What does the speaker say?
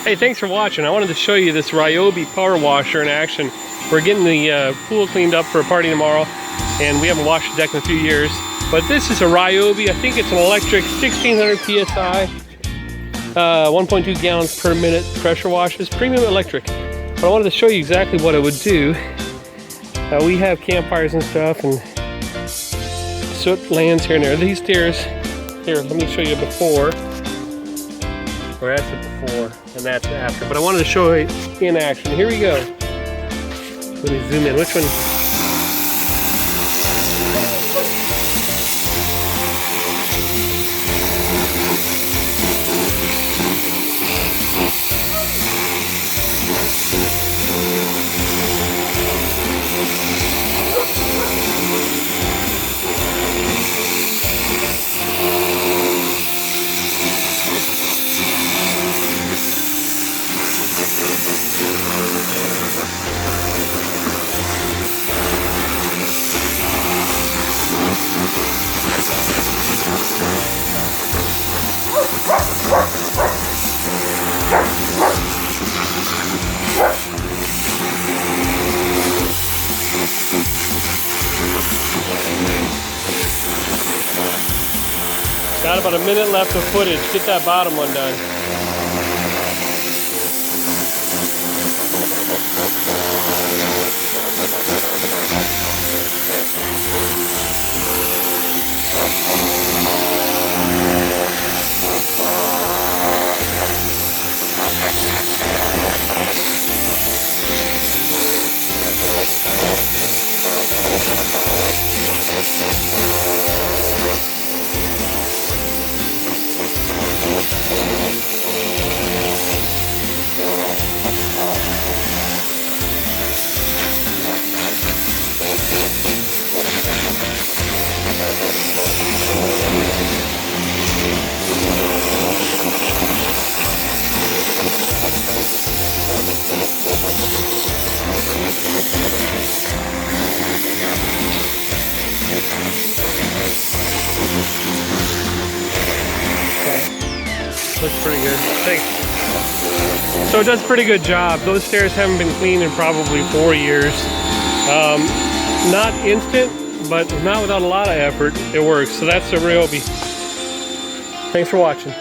Hey, thanks for watching. I wanted to show you this Ryobi power washer in action. We're getting the pool cleaned up for a party tomorrow, and we haven't washed the deck in a few years. But this is a Ryobi. I think it's an electric 1600 PSI, 1.2 gallons per minute pressure washes, premium electric. But I wanted to show you exactly what it would do. We have campfires and stuff, and soot lands here and there. These stairs, here, let me show you before. Or that's it before, and that's after. But I wanted to show it in action. Here we go. Let me zoom in. Which one? Got about a minute left of footage. Get that bottom one done. Looks pretty good. Thanks. So it does a pretty good job. Those stairs haven't been cleaned in probably 4 years. Not instant, but not without a lot of effort. It works. So that's the Ryobi. Thanks for watching.